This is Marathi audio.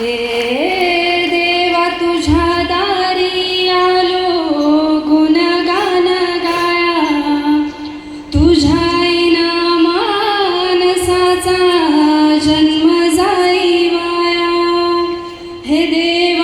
हे देवा तुझ्या दारी आलो गुणगान गाया, तुझ्या मानसाचा जन्म जाई वाया. हे देवा